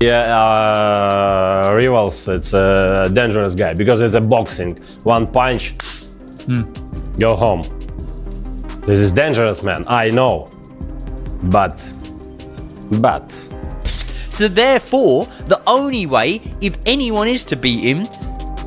Yeah, rivals, it's a dangerous guy because it's a boxing. One punch, go home. This is dangerous, man, I know. But. So therefore, the only way, if anyone is to beat him,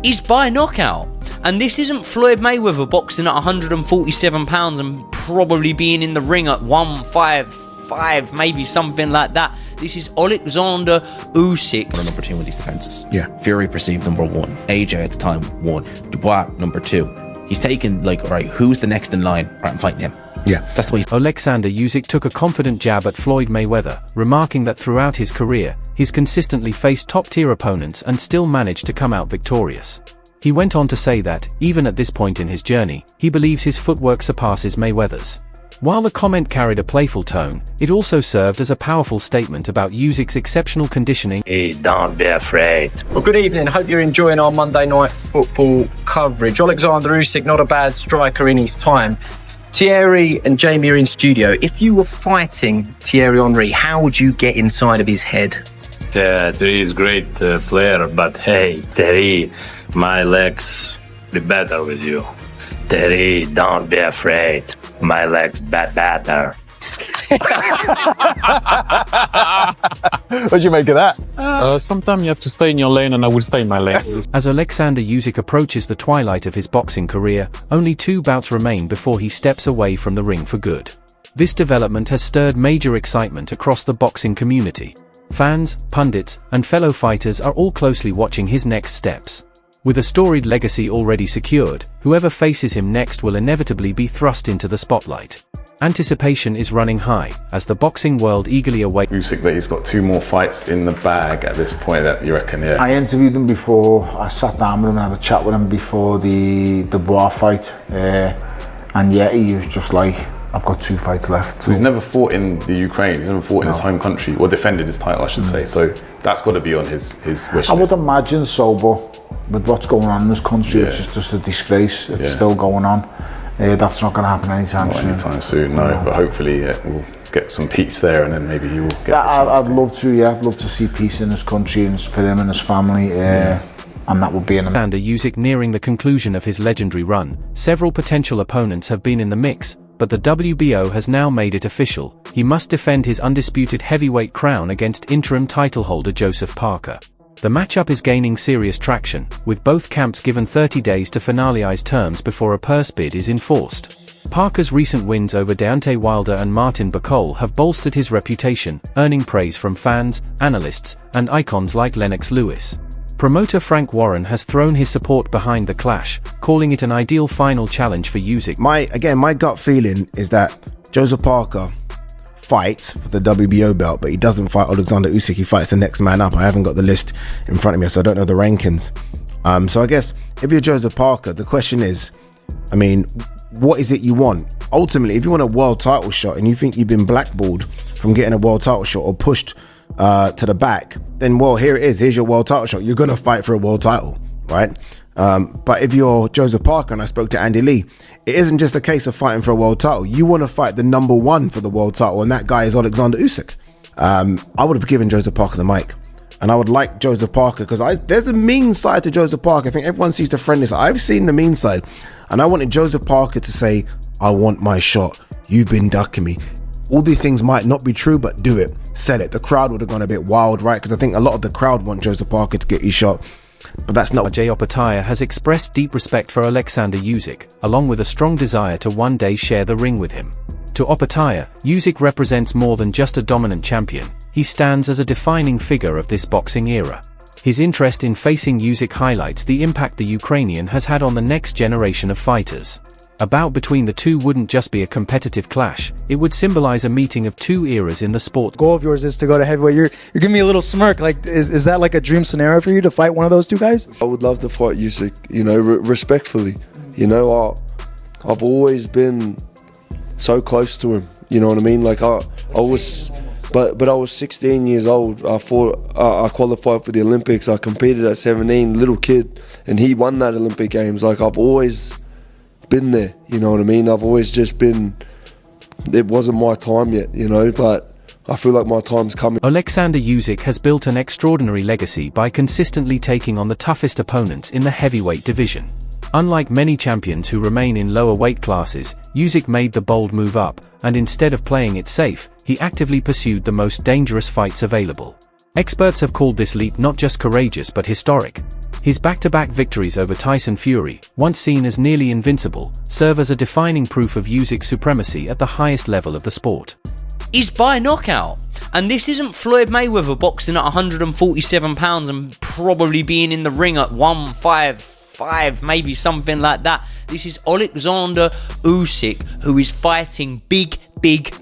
is by knockout. And this isn't Floyd Mayweather boxing at 147 pounds and probably being in the ring at 155, maybe something like that. This is Oleksandr Usyk. Number 2 in these defenses. Yeah. Fury perceived number 1. AJ at the time 1. Dubois number 2. He's taken like, all right, who's the next in line? All right, I'm fighting him. Yeah. That's the way. Oleksandr Usyk took a confident jab at Floyd Mayweather, remarking that throughout his career, he's consistently faced top-tier opponents and still managed to come out victorious. He went on to say that, even at this point in his journey, he believes his footwork surpasses Mayweather's. While the comment carried a playful tone, it also served as a powerful statement about Usyk's exceptional conditioning. Hey, don't be afraid. Well, good evening. Hope you're enjoying our Monday Night Football coverage. Oleksandr Usyk, not a bad striker in his time. Thierry and Jamie are in studio. If you were fighting Thierry Henry, how would you get inside of his head? Thierry is great player, but hey, Thierry, my legs be better with you. Thierry, don't be afraid. My legs better. What'd you make of that? Sometimes you have to stay in your lane, and I will stay in my lane. As Oleksandr Usyk approaches the twilight of his boxing career, only 2 bouts remain before he steps away from the ring for good. This development has stirred major excitement across the boxing community. Fans, pundits, and fellow fighters are all closely watching his next steps. With a storied legacy already secured, whoever faces him next will inevitably be thrust into the spotlight. Anticipation is running high, as the boxing world eagerly awaits. Usyk, that he's got 2 more fights in the bag at this point, that you reckon, yeah? I interviewed him before. I sat down with him and had a chat with him before the Dubois fight. And yeah, he was just like, I've got 2 fights left. So he's never fought in the Ukraine, he's never fought in his home country, or defended his title, I should say. So that's got to be on his wish list. I would imagine so, but with what's going on in this country, it's just a disgrace. It's still going on. That's not going to happen anytime soon. Anytime soon, no. But hopefully we'll get some peace there, and then maybe he will get I'd love to, yeah. I'd love to see peace in this country and for him and his family. And that would be an Oleksandr Usyk nearing the conclusion of his legendary run. Several potential opponents have been in the mix, but the WBO has now made it official. He must defend his undisputed heavyweight crown against interim title holder Joseph Parker. The matchup is gaining serious traction, with both camps given 30 days to finalize terms before a purse bid is enforced. Parker's recent wins over Deontay Wilder and Martin Bakole have bolstered his reputation, earning praise from fans, analysts, and icons like Lennox Lewis. Promoter Frank Warren has thrown his support behind the clash, calling it an ideal final challenge for Usyk. My gut feeling is that Joseph Parker fights for the WBO belt, but he doesn't fight Oleksandr Usyk. He fights the next man up. I haven't got the list in front of me, so I don't know the rankings. So I guess if you're Joseph Parker, the question is, I mean, what is it you want? Ultimately, if you want a world title shot and you think you've been blackballed from getting a world title shot or pushed to the back, then well, here it is. Here's your world title shot. You're going to fight for a world title, right? But if you're Joseph Parker, and I spoke to Andy Lee, it isn't just a case of fighting for a world title. You want to fight the number 1 for the world title, and that guy is Oleksandr Usyk. I would have given Joseph Parker the mic, and I would like Joseph Parker, because there's a mean side to Joseph Parker. I think everyone sees the friendly side. I've seen the mean side, and I wanted Joseph Parker to say, I want my shot. You've been ducking me. All these things might not be true, but do it. Sell it. The crowd would have gone a bit wild, right? Because I think a lot of the crowd want Joseph Parker to get his shot. But that's not. Ajay Opataya has expressed deep respect for Oleksandr Usyk, along with a strong desire to one day share the ring with him. To Opataya, Usyk represents more than just a dominant champion. He stands as a defining figure of this boxing era. His interest in facing Usyk highlights the impact the Ukrainian has had on the next generation of fighters. A bout between the two wouldn't just be a competitive clash, it would symbolize a meeting of 2 eras in the sport. Goal of yours is to go to heavyweight. You're giving me a little smirk. Like, is that like a dream scenario for you to fight one of those 2 guys? I would love to fight Usyk, you know, respectfully. You know, I've always been so close to him, you know what I mean? Like, I was 16 years old. I qualified for the Olympics. I competed at 17, little kid, and he won that Olympic Games. Like, I've always been there, you know what I mean? I've always just been, it wasn't my time yet, you know, but I feel like my time's coming. Oleksandr Usyk has built an extraordinary legacy by consistently taking on the toughest opponents in the heavyweight division. Unlike many champions who remain in lower weight classes, Usyk made the bold move up, and instead of playing it safe, he actively pursued the most dangerous fights available. Experts have called this leap not just courageous but historic. His back-to-back victories over Tyson Fury, once seen as nearly invincible, serve as a defining proof of Usyk's supremacy at the highest level of the sport. Is by knockout. And this isn't Floyd Mayweather boxing at 147 pounds and probably being in the ring at 155, maybe something like that. This is Oleksandr Usyk, who is fighting big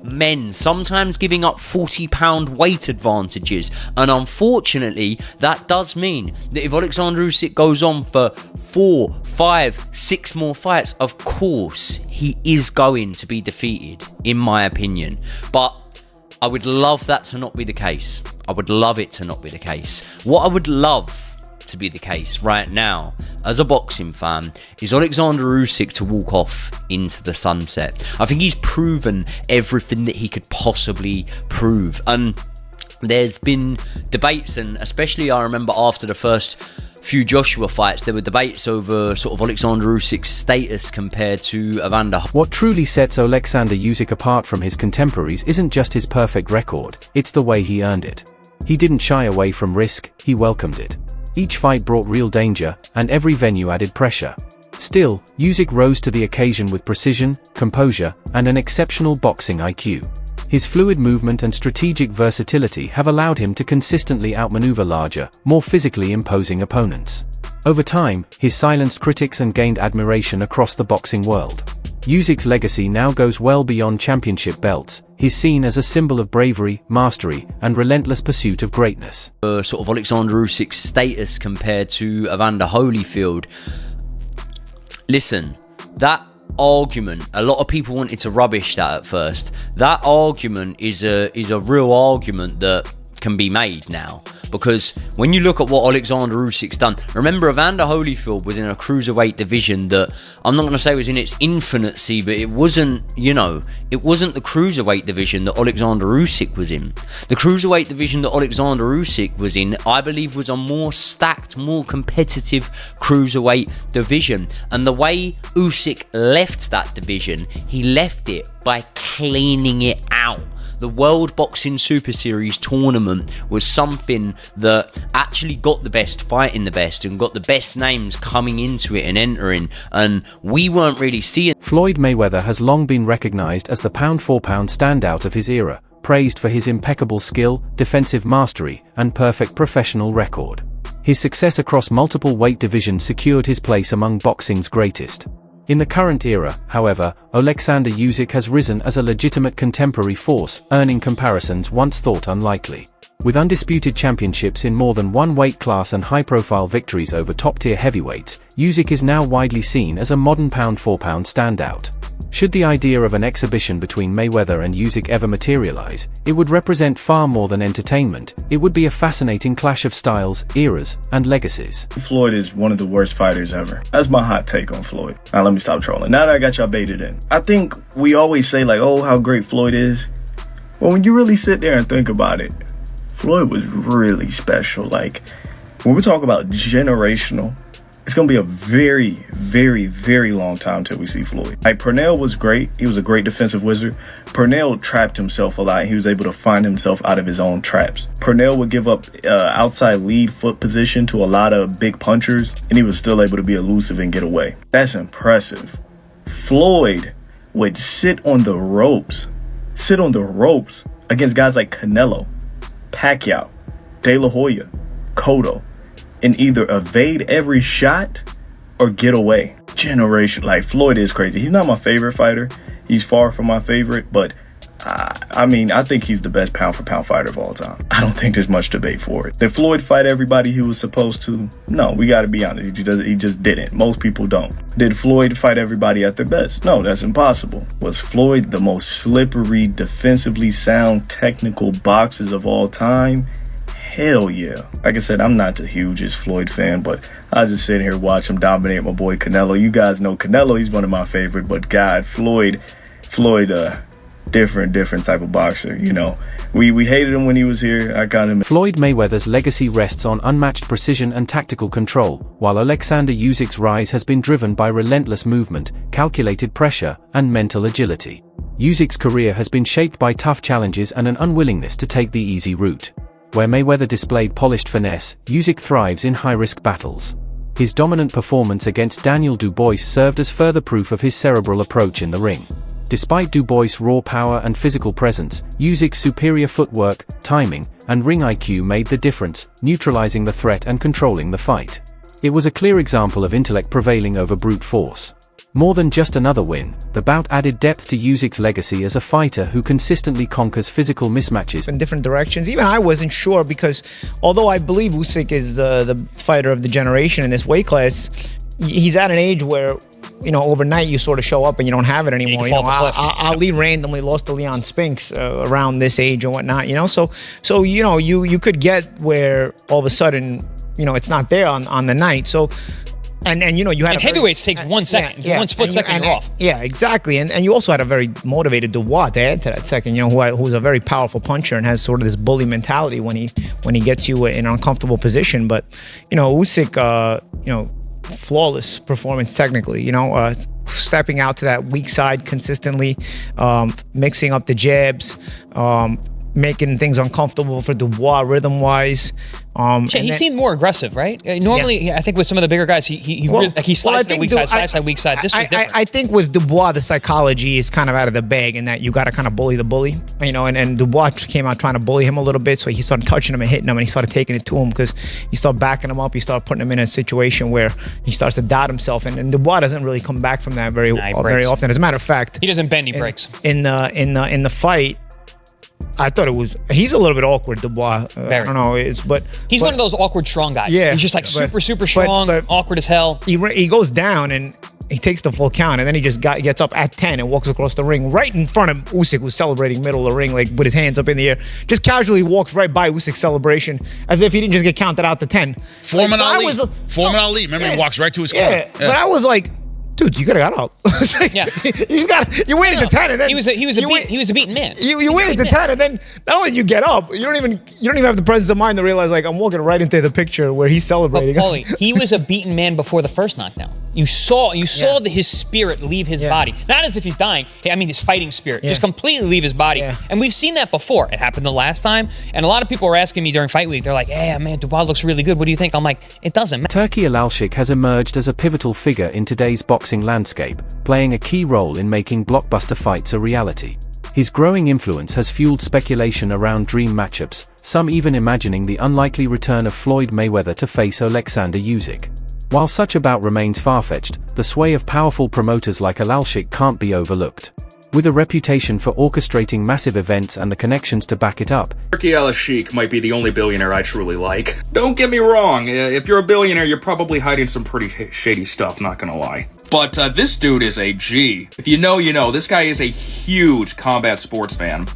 men, sometimes giving up 40-pound weight advantages. And unfortunately, that does mean that if Oleksandr Usyk goes on for 4, 5, 6 more fights, of course, he is going to be defeated, in my opinion. But I would love that to not be the case. I would love it to not be the case. What I would love to be the case right now, as a boxing fan, is Oleksandr Usyk to walk off into the sunset. I think he's proven everything that he could possibly prove. And there's been debates, and especially I remember after the first few Joshua fights, there were debates over sort of Oleksandr Usyk's status compared to Evander. What truly sets Oleksandr Usyk apart from his contemporaries isn't just his perfect record, it's the way he earned it. He didn't shy away from risk, he welcomed it. Each fight brought real danger, and every venue added pressure. Still, Usyk rose to the occasion with precision, composure, and an exceptional boxing IQ. His fluid movement and strategic versatility have allowed him to consistently outmaneuver larger, more physically imposing opponents. Over time, he's silenced critics and gained admiration across the boxing world. Usyk's legacy now goes well beyond championship belts. He's seen as a symbol of bravery, mastery, and relentless pursuit of greatness. Sort of Oleksandr Usyk's status compared to Evander Holyfield. Listen, that argument, a lot of people wanted to rubbish that at first. That argument is a real argument that can be made now, because when you look at what Oleksandr Usyk's done, remember Evander Holyfield was in a cruiserweight division that I'm not going to say was in its infancy, but it wasn't, it wasn't the cruiserweight division that Oleksandr Usyk was in. The cruiserweight division that Oleksandr Usyk was in, I believe, was a more stacked, more competitive cruiserweight division. And the way Usyk left that division, he left it by cleaning it out. The World Boxing Super Series tournament was something that actually got the best fighting the best and got the best names coming into it and entering, and we weren't really seeing. Floyd Mayweather has long been recognized as the pound-for-pound standout of his era, praised for his impeccable skill, defensive mastery, and perfect professional record. His success across multiple weight divisions secured his place among boxing's greatest. In the current era, however, Oleksandr Usyk has risen as a legitimate contemporary force, earning comparisons once thought unlikely. With undisputed championships in more than one weight class and high-profile victories over top-tier heavyweights, Usyk is now widely seen as a modern pound-for-pound standout. Should the idea of an exhibition between Mayweather and Usyk ever materialize, it would represent far more than entertainment. It would be a fascinating clash of styles, eras, and legacies. Floyd is one of the worst fighters ever. That's my hot take on Floyd. Now let me stop trolling. Now that I got y'all baited in. I think we always say like, oh, how great Floyd is. Well, when you really sit there and think about it, Floyd was really special. Like, when we talk about generational, it's going to be a very, very, very long time till we see Floyd. Like, Pernell was great. He was a great defensive wizard. Pernell trapped himself a lot, and he was able to find himself out of his own traps. Pernell would give up outside lead foot position to a lot of big punchers, and he was still able to be elusive and get away. That's impressive. Floyd would sit on the ropes against guys like Canelo, Pacquiao, De La Hoya, Cotto, and either evade every shot or get away. Generation, like, Floyd is crazy. He's not my favorite fighter. He's far from my favorite, but I think he's the best pound-for-pound fighter of all time. I don't think there's much debate for it. Did Floyd fight everybody he was supposed to? No, we got to be honest. He just didn't. Most people don't. Did Floyd fight everybody at their best? No, that's impossible. Was Floyd the most slippery, defensively sound, technical boxers of all time? Hell yeah. Like I said, I'm not the hugest Floyd fan, but I just sit here watch him dominate my boy Canelo. You guys know Canelo, he's one of my favorite, but God, Floyd, different type of boxer. You know, we hated him when he was here. I got him. Floyd Mayweather's legacy rests on unmatched precision and tactical control, while Oleksandr Usyk's rise has been driven by relentless movement, calculated pressure, and mental agility. Usyk's career has been shaped by tough challenges and an unwillingness to take the easy route. Where Mayweather displayed polished finesse, Usyk thrives in high-risk battles. His dominant performance against Daniel Dubois served as further proof of his cerebral approach in the ring. Despite Dubois' raw power and physical presence, Usyk's superior footwork, timing, and ring IQ made the difference, neutralizing the threat and controlling the fight. It was a clear example of intellect prevailing over brute force. More than just another win, the bout added depth to Usyk's legacy as a fighter who consistently conquers physical mismatches in different directions. Even I wasn't sure, because although I believe Usyk is the fighter of the generation in this weight class, he's at an age where, you know, overnight you sort of show up and you don't have it anymore. You know, Ali randomly lost to Leon Spinks around this age and whatnot. You know, so you know, you could get where all of a sudden, you know, it's not there on the night. So. And you know, you had heavyweights takes 1 second, one split second, you're off. Yeah, exactly. And you also had a very motivated Dubois to add to that second. You know, who's a very powerful puncher and has sort of this bully mentality when he gets you in an uncomfortable position. But you know, Usyk, you know, flawless performance technically. You know, stepping out to that weak side consistently, mixing up the jabs, making things uncomfortable for Dubois rhythm-wise. He seemed more aggressive, right? Normally, I think with some of the bigger guys, he slides that weak side, slides that weak side. This was different. I think with Dubois, the psychology is kind of out of the bag in that you got to kind of bully the bully, you know, and Dubois came out trying to bully him a little bit, so he started touching him and hitting him, and he started taking it to him because you start backing him up, you start putting him in a situation where he starts to doubt himself, and Dubois doesn't really come back from that very often. As a matter of fact, he doesn't bend, he breaks. In the fight, I thought he's a little bit awkward, Dubois. I don't know, he's one of those awkward strong guys. Yeah, he's just like super strong, awkward as hell. He goes down and he takes the full count, and then he just gets up at 10 and walks across the ring right in front of Usyk, who's celebrating middle of the ring, like with his hands up in the air. Just casually walks right by Usyk's celebration as if he didn't just get counted out to 10. Foreman Ali. Remember, he walks right to his corner. Yeah, but I was like, dude, you could have got up. You waited to 10, and then he was a beaten man. You waited to 10, and then not only you get up, you don't even have the presence of mind to realize, like, I'm walking right into the picture where he's celebrating. But Paulie, he was a beaten man before the first knockdown. You saw his spirit leave his body. Not as if he's dying. I mean, his fighting spirit just completely leave his body. And we've seen that before. It happened the last time, and a lot of people were asking me during fight week. They're like, "Hey, man, Dubois looks really good. What do you think?" I'm like, "It doesn't matter." Turki Alalshikh has emerged as a pivotal figure in today's boxing landscape, playing a key role in making blockbuster fights a reality. His growing influence has fueled speculation around dream matchups, some even imagining the unlikely return of Floyd Mayweather to face Oleksandr Usyk. While such a bout remains far-fetched, the sway of powerful promoters like Alalshikh can't be overlooked. With a reputation for orchestrating massive events and the connections to back it up, Turki Alalshikh might be the only billionaire I truly like. Don't get me wrong, if you're a billionaire, you're probably hiding some pretty shady stuff, not gonna lie. But this dude is a G. If you know, you know. This guy is a huge combat sports fan.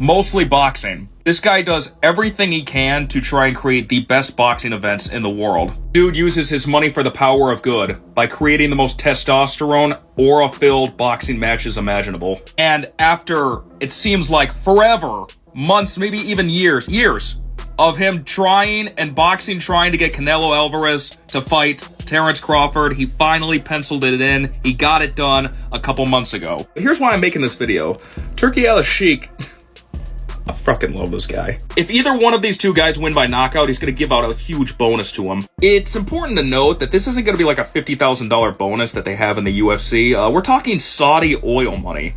Mostly boxing. This guy does everything he can to try and create the best boxing events in the world. Dude uses his money for the power of good by creating the most testosterone, aura-filled boxing matches imaginable. And after, it seems like forever, months, maybe even years of him trying to get Canelo Alvarez to fight Terrence Crawford, he finally penciled it in. He got it done a couple months ago. Here's why I'm making this video. Turki Alalshikh, I fucking love this guy. If either one of these two guys win by knockout, he's going to give out a huge bonus to him. It's important to note that this isn't going to be like a $50,000 bonus that they have in the UFC. We're talking Saudi oil money.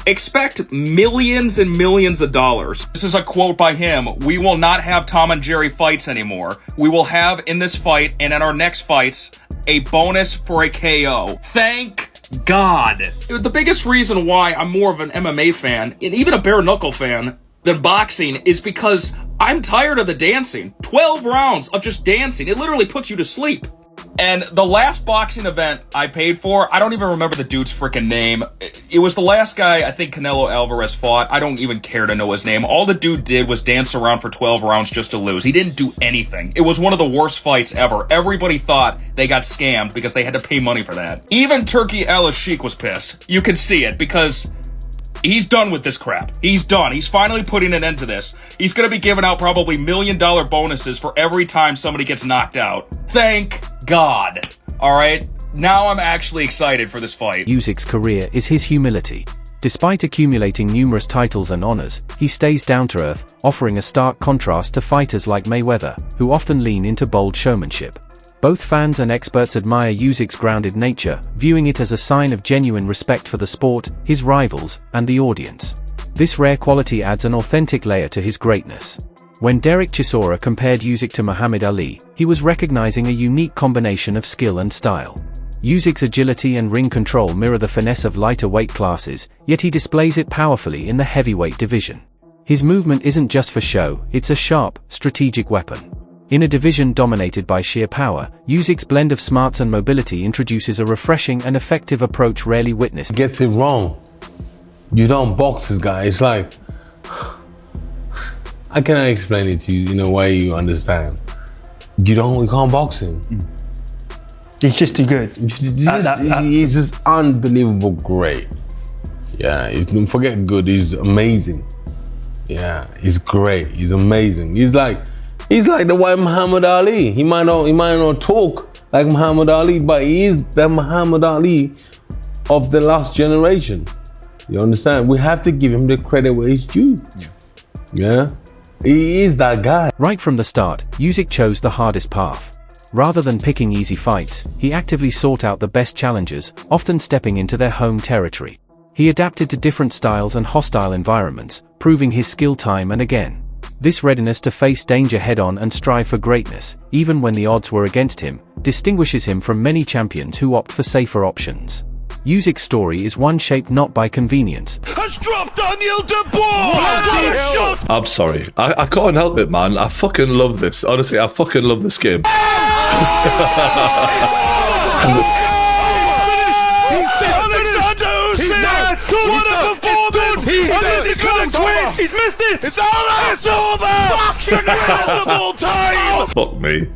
Expect millions and millions of dollars. This is a quote by him. "We will not have Tom and Jerry fights anymore. We will have in this fight and in our next fights a bonus for a KO." Thank God. The biggest reason why I'm more of an MMA fan, and even a bare knuckle fan, than boxing is because I'm tired of the dancing. 12 rounds of just dancing. It literally puts you to sleep. And the last boxing event I paid for, I don't even remember the dude's freaking name. It was the last guy I think Canelo Alvarez fought. I don't even care to know his name. All the dude did was dance around for 12 rounds just to lose. He didn't do anything. It was one of the worst fights ever. Everybody thought they got scammed because they had to pay money for that. Even Turki Alalshikh was pissed. You can see it because He's done with this crap. He's done. He's finally putting an end to this. He's going to be giving out probably $1 million bonuses for every time somebody gets knocked out. Thank God. All right? Now I'm actually excited for this fight. Usyk's career is his humility. Despite accumulating numerous titles and honors, he stays down to earth, offering a stark contrast to fighters like Mayweather, who often lean into bold showmanship. Both fans and experts admire Usyk's grounded nature, viewing it as a sign of genuine respect for the sport, his rivals, and the audience. This rare quality adds an authentic layer to his greatness. When Derek Chisora compared Usyk to Muhammad Ali, he was recognizing a unique combination of skill and style. Usyk's agility and ring control mirror the finesse of lighter weight classes, yet he displays it powerfully in the heavyweight division. His movement isn't just for show, it's a sharp, strategic weapon. In a division dominated by sheer power, Usyk's blend of smarts and mobility introduces a refreshing and effective approach rarely witnessed. Gets it wrong. You don't box this guy. It's like, how can I explain it to you in a way you understand? You can't box him. He's just too good. He's just unbelievable great. Yeah, don't forget good, he's amazing. Yeah, he's great, he's amazing. He's like the white Muhammad Ali. He might not talk like Muhammad Ali, but he is the Muhammad Ali of the last generation. You understand? We have to give him the credit where it's due. Yeah? He is that guy. Right from the start, Usyk chose the hardest path. Rather than picking easy fights, he actively sought out the best challengers, often stepping into their home territory. He adapted to different styles and hostile environments, proving his skill time and again. This readiness to face danger head-on and strive for greatness, even when the odds were against him, distinguishes him from many champions who opt for safer options. Usyk's story is one shaped not by convenience. Has dropped Daniel Dubois! I'm sorry. I can't help it, man. I fucking love this. Honestly, I fucking love this game. What a performance! And is he gonna quit? He's missed it! It's over! It's over! Impossible time! Fuck me.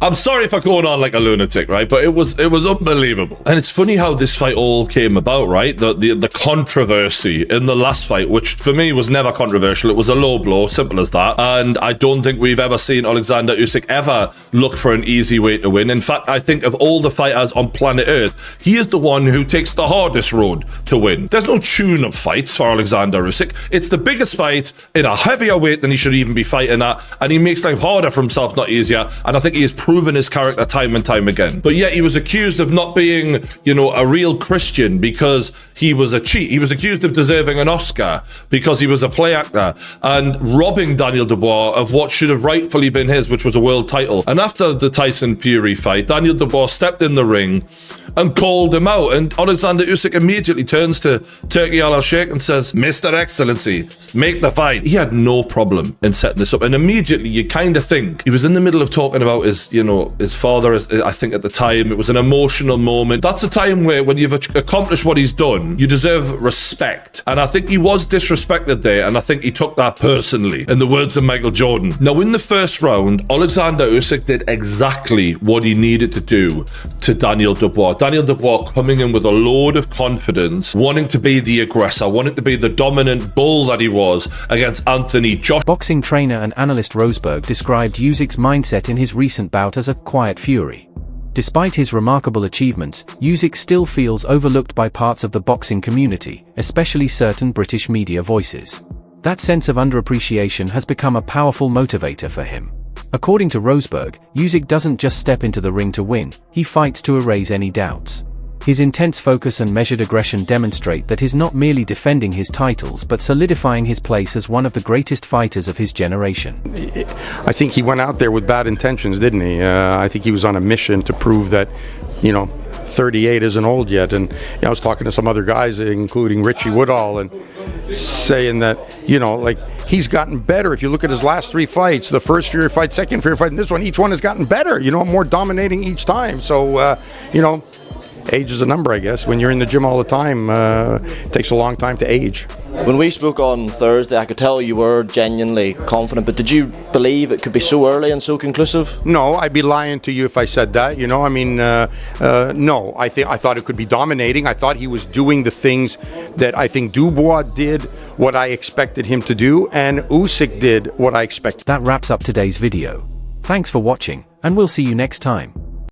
I'm sorry for going on like a lunatic, right? But it was unbelievable. And it's funny how this fight all came about, right? The controversy in the last fight, which for me was never controversial. It was a low blow, simple as that. And I don't think we've ever seen Oleksandr Usyk ever look for an easy way to win. In fact, I think of all the fighters on planet Earth, he is the one who takes the hardest road to win. There's no tune-up fights for Oleksandr Usyk. It's the biggest fight in a heavier weight than he should even be fighting at, and he makes life harder for himself, not easier. And I think he has proven his character time and time again. But yet he was accused of not being, a real Christian because he was a cheat. He was accused of deserving an Oscar because he was a play actor and robbing Daniel Dubois of what should have rightfully been his, which was a world title. And after the Tyson Fury fight, Daniel Dubois stepped in the ring and called him out. And Oleksandr Usyk immediately turns to Turki Alalshikh and says, Mr. Excellency, make the fight. He had no problem in setting this up. And immediately you kind of think he was in the middle of talking about his father, I think at the time. It was an emotional moment. That's a time where when you've accomplished what he's done, you deserve respect. And I think he was disrespected there, and I think he took that personally, in the words of Michael Jordan. Now, in the first round, Oleksandr Usyk did exactly what he needed to do to Daniel Dubois. Daniel Dubois coming in with a load of confidence, wanting to be the aggressor, wanting to be the dominant bull that he was against Anthony Joshua. Boxing trainer and analyst Roseberg described Usyk's mindset in his recent bout as a quiet fury. Despite his remarkable achievements, Usyk still feels overlooked by parts of the boxing community, especially certain British media voices. That sense of underappreciation has become a powerful motivator for him. According to Roseberg, Usyk doesn't just step into the ring to win, he fights to erase any doubts. His intense focus and measured aggression demonstrate that he's not merely defending his titles but solidifying his place as one of the greatest fighters of his generation. I think he went out there with bad intentions, didn't he? I think he was on a mission to prove that, 38 isn't old yet. And I was talking to some other guys, including Richie Woodall, and saying that, he's gotten better. If you look at his last 3 fights, the first Fury fight, second Fury fight, and this one, each one has gotten better, more dominating each time. So, age is a number, I guess. When you're in the gym all the time, it takes a long time to age. When we spoke on Thursday, I could tell you were genuinely confident, but did you believe it could be so early and so conclusive? No, I'd be lying to you if I said that. You know, I mean, no. I thought it could be dominating. I thought he was doing the things that I think Dubois did, what I expected him to do, and Usyk did what I expected. That wraps up today's video. Thanks for watching, and we'll see you next time.